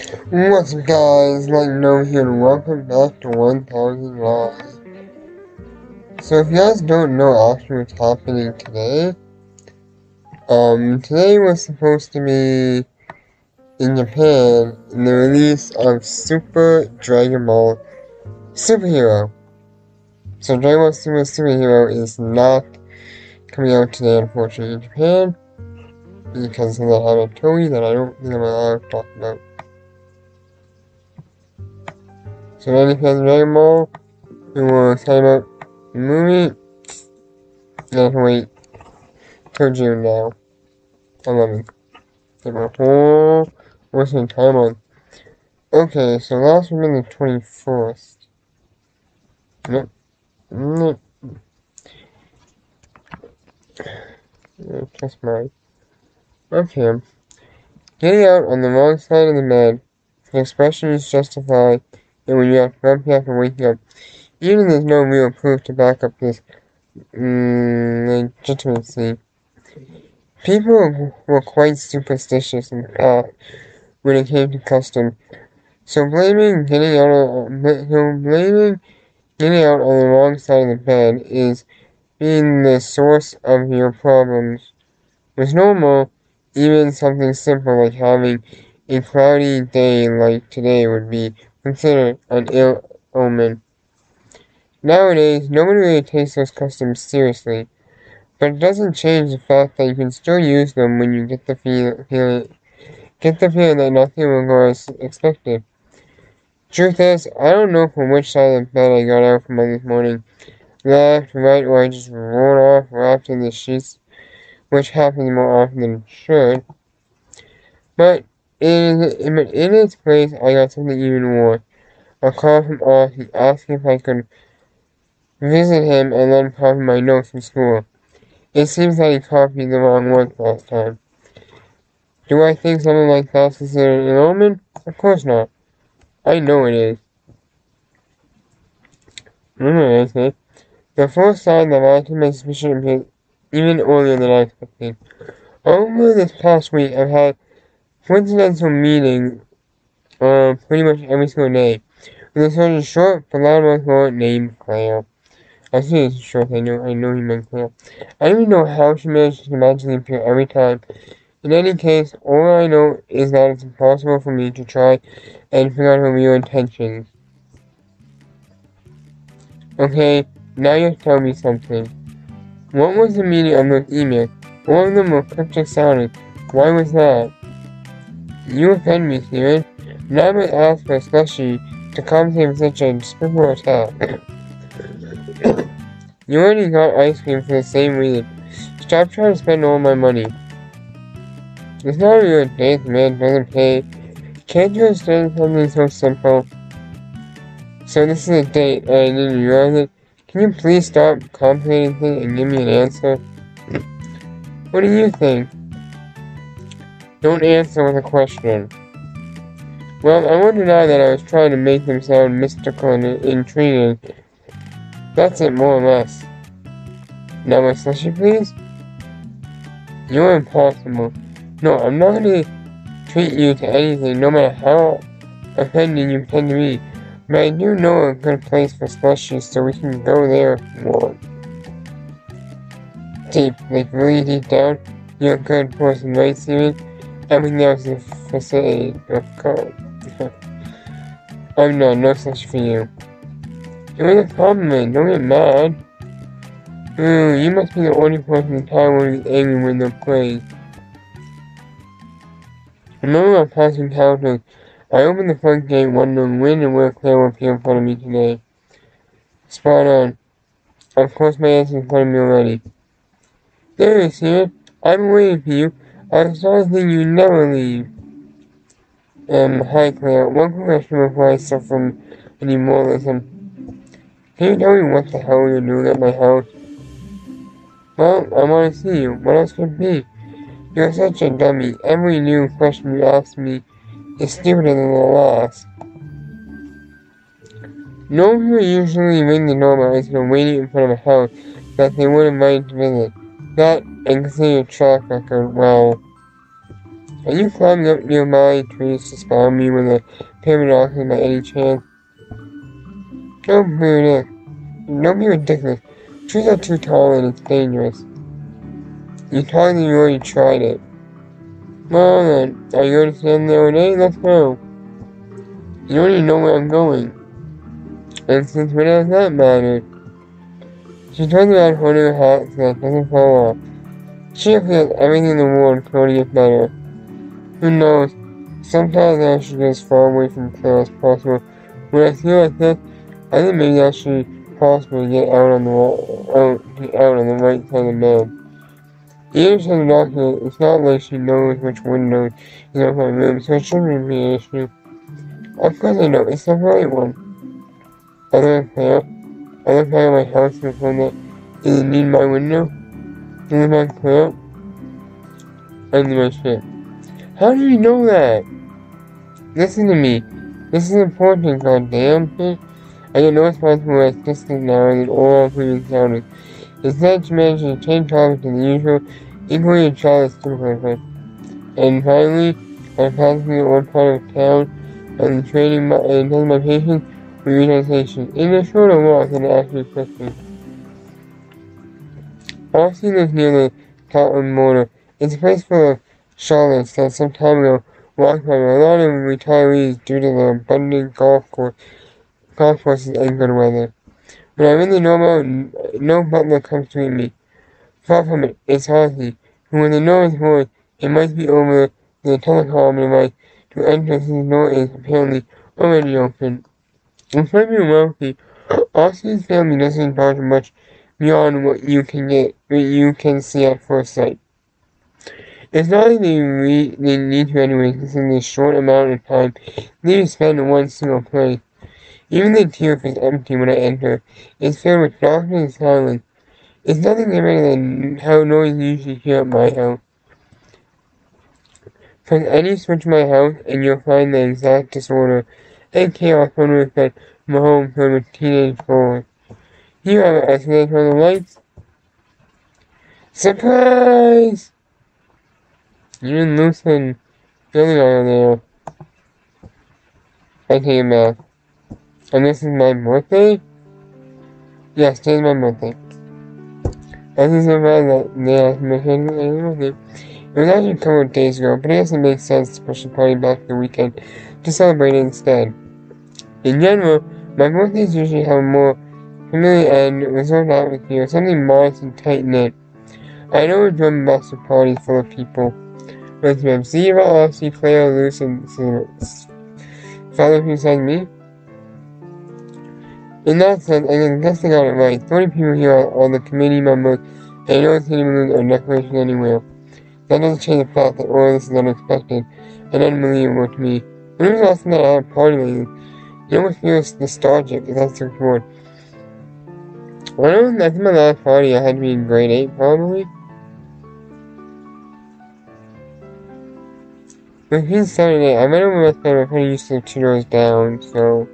What's up guys, like No here and welcome back to 1000 Live. So if you guys don't know actually what's happening today, today was supposed to be in Japan in the release of Super Dragon Ball Superhero. So Dragon Ball Super Superhero is not coming out today unfortunately in Japan because of that habit Toei that I don't think I'm allowed to talk about. So any fans of Dragon Ball who will talk about the movie, you have to wait till June now. 11th. Get my whole working time on. Okay, so last one on the 24th. Nope. Nope. That's mine. Okay. Getting out on the wrong side of the bed. The expression is justified, and when you have to bump after waking up, even if there's no real proof to back up this legitimacy. People were quite superstitious in the past when it came to custom, so blaming getting out on the wrong side of the bed is being the source of your problems. Was normal, even something simple like having a cloudy day like today would be considered an ill omen. Nowadays, nobody really takes those customs seriously, but it doesn't change the fact that you can still use them when you get the feeling that nothing will go as expected. Truth is, I don't know from which side of the bed I got out from this morning. Left, right, or I just rolled off, wrapped in the sheets, which happens more often than it should. But in its place, I got something even more. A call from Austin asking if I could visit him and let him copy my notes from school. It seems that he copied the wrong ones last time. Do I think something like that's considered an omen? Of course not. I know it is. The first sign that I can make suspicion appears even earlier than I expected. Over this past week, I've had coincidental meetings pretty much every single day with a certain short but loud mouth named Claire. I see it's short, I know he meant Claire. I don't even know how she manages to magically appear every time. In any case, all I know is that it's impossible for me to try and figure out her real intentions. Okay, now you have to tell me something. What was the meaning of those emails? All of them were cryptic sounding. Why was that? You offend me, Steven. Now I must ask for a slushy to compensate for such a despicable attack. You already got ice cream for the same reason. Stop trying to spend all my money. It's not a real date, the man doesn't pay. Can't you understand something so simple? So this is a date, and I didn't realize it. Can you please stop complicating things and give me an answer? What do you think? Don't answer with a question. Well, I won't deny that I was trying to make them sound mystical and intriguing. That's it, more or less. Now my slushy, please? You're impossible. No, I'm not going to treat you to anything, no matter how offending you pretend to be. But I do know a good place for slushies, so we can go there if you want. Deep, like really deep down, you're a good person, right, Steven? Everything else is a facade of God. I'm not, no slushie for you. It was a compliment, don't get mad. You must be the only person in town who is angry when they're playing. Remember our passing counters. I opened the front gate wondering when and where Claire will appear in front of me today. Spot on. Of course my answer is in front of me already. There you see it. I'm waiting for you. I saw thing you never leave. Hi Claire. One question before I suffer from any moralism. Can you tell me what the hell you're doing at my house? Well, I want to see you. What else could it be? You're such a dummy. Every new question you ask me is stupider than the last. No one who usually ring the doorbell is waiting in front of a house that they would invite to visit. That, and consider your track record, well, Are you climbing up nearby trees to spy on me with a pair of binoculars by any chance? Don't be ridiculous. Trees are too tall and it's dangerous. You told me you already tried it. Well then, are you going to stand there all day? Let's go. You don't even know where I'm going. And since when does that matter? She turns around holding her hat so that it doesn't fall off. She feels everything in the world could only get better. Who knows? Sometimes I should get as far away from Claire as possible. When I feel like this, I think maybe it's actually possible to get out on the right side of the bed. Even if the doctor, it's not like she knows which window is in my room, so it shouldn't be an issue. Of course I know, it's the right one. I look at my house before that. Does it need my window? Does it not clear up? Under my shit. How do you know that? Listen to me. This is important, goddamn. I get no response from my assistant now and all our previous encounters. Instead, she managed to change topics to the usual, equally a childish stupid. And finally, I passed through one part of town and telling my patients we reached our station. In a shorter walk than actually quickly. Austin is near the Tottenham border. It's a place full of Charlottes that some time ago walked by a lot of retirees due to the abundant golf courses and good weather. When I'm in the normal, no butler comes to meet me. Far from it, it's Ozzy, who with a nervous voice, it must be over the telecom device to enter his door is apparently already open. Despite being wealthy, Ozzy's family doesn't charge much beyond what you can see at first sight. It's not like they need to anyway, considering the short amount of time they spend in one single place. Even the tube is empty when I enter. It's filled with darkness and silence. It's nothing different than how noise you usually hear at my house. Press any switch in my house and you'll find the exact disorder and chaos on with that my home filled with teenage boys. Here I have an escalator on the lights. Surprise! You didn't loosen Billy out there. I take it back. And this is my birthday? Yes, today's my birthday. As a surprise that they asked me to birthday. It was actually a couple of days ago, but I guess it makes sense to push the party back to the weekend to celebrate it instead. In general, my birthdays usually have a more familiar and reserved atmosphere, something modest and tight-knit. I don't enjoy massive parties full of people. With them, Zero, Aussie, Claire, Luce, and fellow who said me. In that sense, I guess they got it right. 30 people here are the committee members, and no city balloons or decoration anywhere. That doesn't change the fact that all of this is unexpected and unbelievable to me. When it was awesome that I had a party lately, it almost feels nostalgic, if that's the word. I think my last party I had to be in grade 8, probably. Between 7 and 8, I went over with my friend used to live 2 doors down, so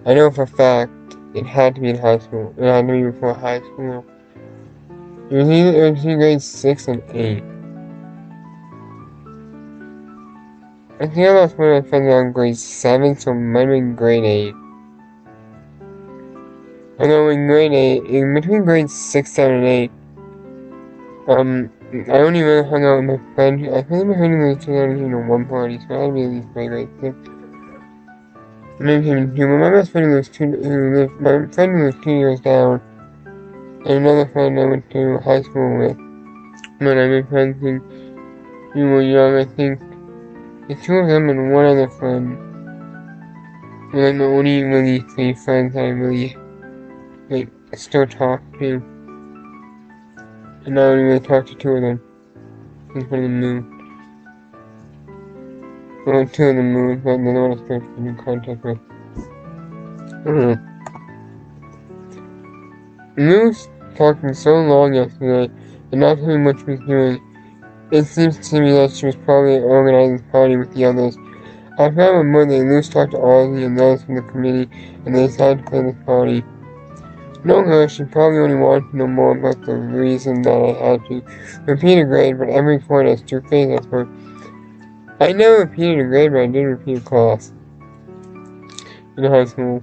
I know for a fact it had to be in high school. It had to be before high school. It was between grades 6 and 8. I think I lost one of my friends around grade 7, so it might have been grade 8. Although in grade 8, in between grades 6, 7, and 8, I only really hung out with my friend. I think my friend was 2001 party, so I had to be at least grade 6. Maybe even 2, but my best friend my friend who lived 2 years down, and another friend I went to high school with. When I made friends when we were young, I think the 2 of them and one other friend were like my only really 3 friends I really still talk to. And I only really talk to 2 of them since one of them moved. Well, 2 of them moved, but the other one I still keep in contact with. I don't know. We were talking so long yesterday, and not hearing much was doing. It seems to me that she was probably organizing this party with the others. I found my mother and Luce talked to Ozzy and those from the committee, and they decided to plan this party. No her, she probably only wanted to know more about the reason that I had to repeat a grade, but every point has 2 phases, I suppose. I never repeated a grade, but I did repeat a class in high school.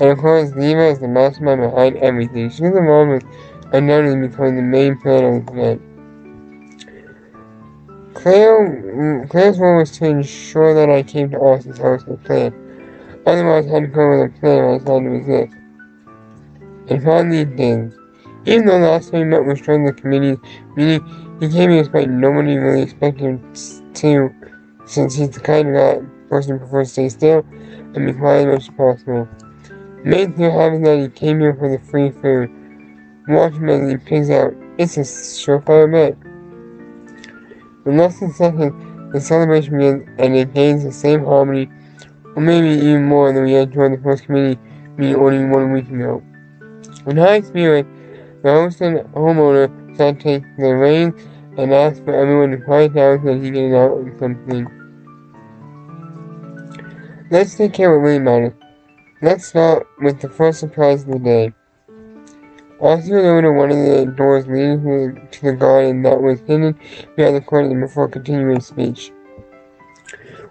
And of course, Leva is the mastermind behind everything. She's the one with undoubtedly becoming the main plan of the event. Claire's role was to ensure that I came to Austin's house with a plan. Otherwise, I had to come with a plan I decided to resist. And finally it did. Even though last time we met was during the committee meeting, he came here despite nobody really expected him to, since he's the kind of person who prefers to stay still and be quiet as much as possible. The main thing happened that he came here for the free food. Watch him as he pigs out. It's a surefire bet. In less than seconds, the celebration begins and it gains the same harmony, or maybe even more than we had during the first committee meeting only 1 week ago. In high spirit, the host and homeowner sat to take the reins and asked for everyone to quiet down so that he can get out on something. Let's take care of what really matters. Let's start with the first surprise of the day. Austin went over to one of the doors leading to the garden that was hidden behind the curtain before continuing his speech.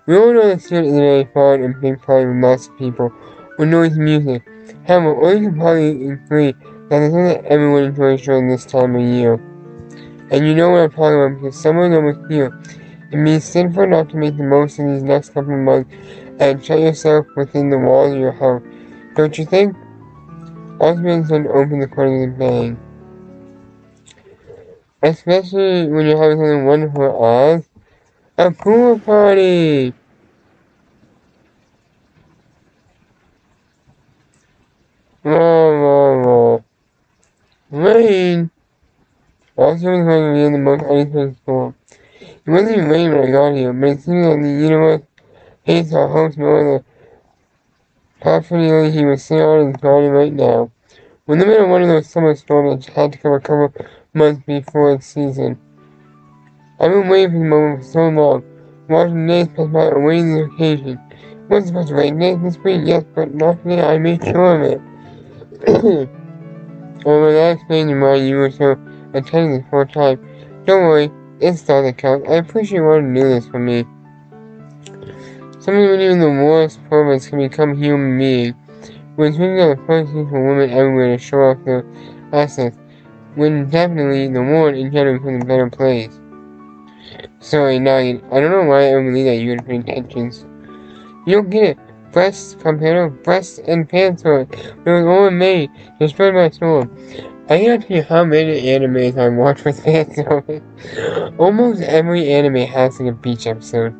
We all know that spirit is a very fun and big party with lots of people, with noisy music. However, all you can probably agree that there's something that everyone enjoys during this time of year. And you know what I'm talking about because someone over here. It means sinful not to make the most of these next couple of months and shut yourself within the walls of your house. Don't you think? Osmond opened the curtain with a bang. Especially when you're having something wonderful as a pool party! Rain! Osmond was going to be in the most unexpected storm. It wasn't even raining when I got here, but it seemed like the universe hates our host more than confidently he was sitting out in his garden right now. We're in the middle of one of those summer storms that had to come a couple months before its season. I've been waiting for the moment for so long, watching the days pass by awaiting the occasion. It wasn't supposed to rain this spring, yes, but not today, I made sure of it. When I explained to why you were so attentive for a time, don't worry, it's all that counts. I appreciate you wanting to do this for me. Sometimes when even the worst perverts can become human beings. When speaking of the first for women everywhere to show off their assets, when definitely the world in general becomes a better place. Sorry, Nugget, I don't know why I don't believe that you would pay attentions. You don't get it. Breasts, comparative breasts and pants on. It was all made, destroyed by storm. I can't tell you how many animes I watch with pants on. Almost every anime has like a beach episode.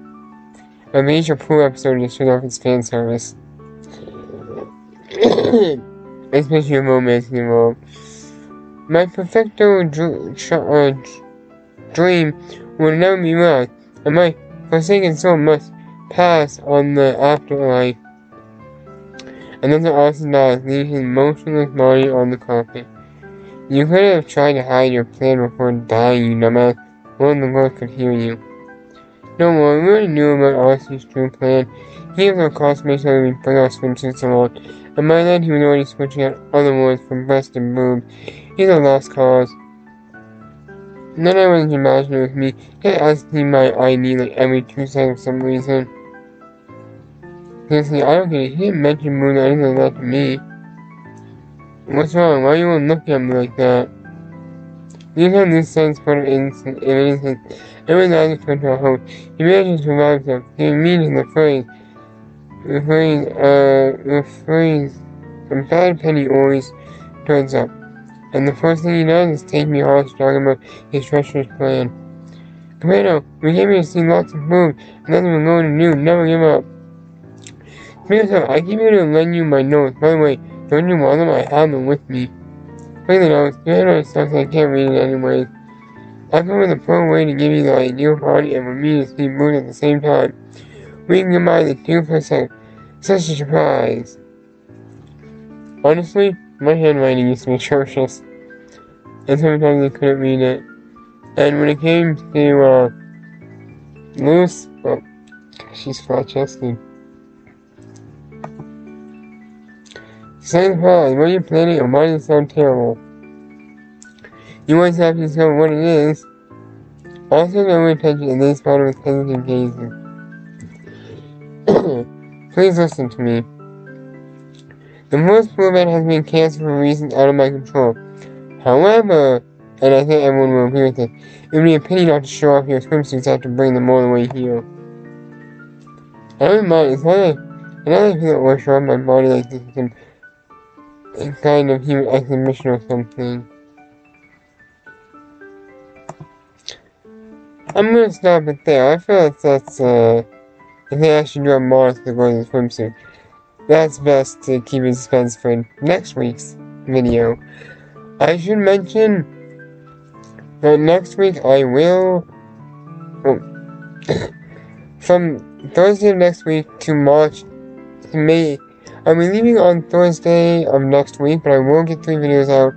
A major pool episode to shut off its fan service. Especially a romance involved. My perfecto dream will never be realized, and my forsaken soul must pass on the afterlife. Another Austin dies, leaving his motionless body on the carpet. You could have tried to hide your plan before dying, you dumbass. One of the Lord could hear you. Don't worry, we already knew about Austin's true plan. He was our classmate so we bring our swimsuits along, and by then he was already switching out other words from breast and boob. He's a lost cause. And then I was imagining with me, he asking my ID like every 2 seconds for some reason. Seriously, I don't get it. He didn't mention moon or anything like that to me. What's wrong? Why are you all looking at me like that? You have this sense of innocence. Everyone's eyes turn to our hope. He manages to revive himself. He means the phrase from Bad Penny always turns up. And the first thing he does is take me hostage talking about his treacherous plan. Tomato, we came here to see lots of food, and that's what we're going to do. Never give up. Tomato, I came here to lend you my notes. By the way, don't you want them? I have them with me. Play the notes. Tomato sucks, I can't read it anyways. I come with a pro way to give you the ideal party and for me to see food at the same time. We can combine the 2%. Such a surprise. Honestly, my handwriting used to be atrocious, and sometimes I couldn't read it. And when it came to, Luce, well, she's flat-chested. Second prize, what are you planning and why does it sound terrible? You always have to tell what it is. Also, no attention and they spotted with hesitant gazing. Please listen to me. The first blue event has been canceled for reasons out of my control. However, and I think everyone will agree with it, it would be a pity not to show off your swimsuits after bringing them all the way here. I don't mind, it's not like, I feel or show off my body like this is some kind of human exhibition or something. I'm gonna stop it there. I feel like that's, I think I should do a modest to go to the swimsuit. That's best to keep in suspense for next week's video. I should mention that next week I will, from Thursday of next week to March, to May, I'll be leaving on Thursday of next week, but I will get 3 videos out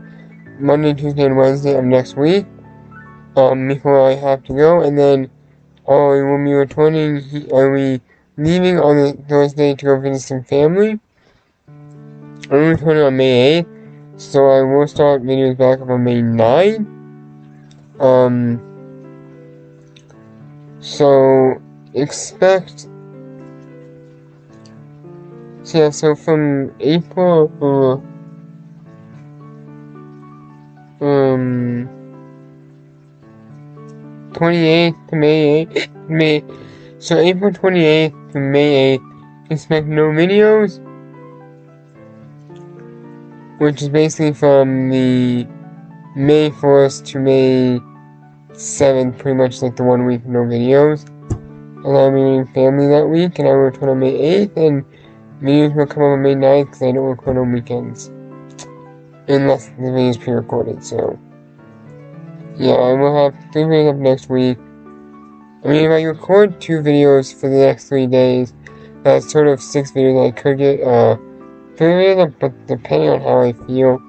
Monday, Tuesday, and Wednesday of next week, before I have to go, and then I will be returning, I'll be leaving on the Thursday to go visit some family. I'm returning on May 8th, so I will start videos back up on May 9th. So expect. So yeah, so from April 28th to May 8th, so April 28th to May 8th, expect no videos, which is basically from the May 1st to May 7th, pretty much like the 1 week no videos. And I'll be meeting family that week, and I will return on May 8th, and videos will come on May 9th because I don't record on weekends. Unless the video is pre-recorded, so. Yeah, I will have 3 videos up next week. I mean, if I record 2 videos for the next 3 days, that's sort of 6 videos I could get, 3 videos, but depending on how I feel.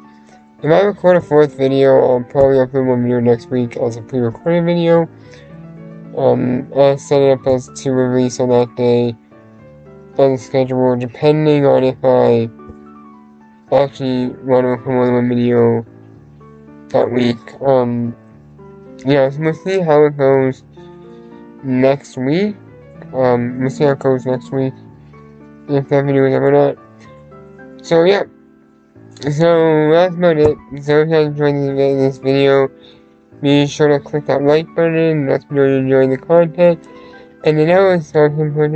If I record a 4th video, I'll probably upload 1 video next week as a pre-recorded video. I set it up as to release on that day on the schedule, depending on if I actually want to record more than 1 video that week. Yeah, so we'll see how it goes next week. We'll see how it goes next week, if that video is ever not. So, yeah. So, that's about it. So, if you guys enjoyed this video, be sure to click that like button, let me know you're enjoying the content, and the notification button.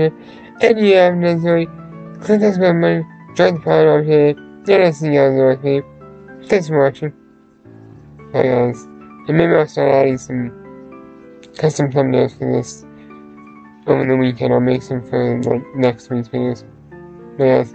And if you haven't done so, click that subscribe button, join the pod update, and I'll see you guys next week. Thanks for watching. Bye guys. And maybe I'll start adding some custom thumbnails for this over the weekend. I'll make some for like next week's videos. Bye guys.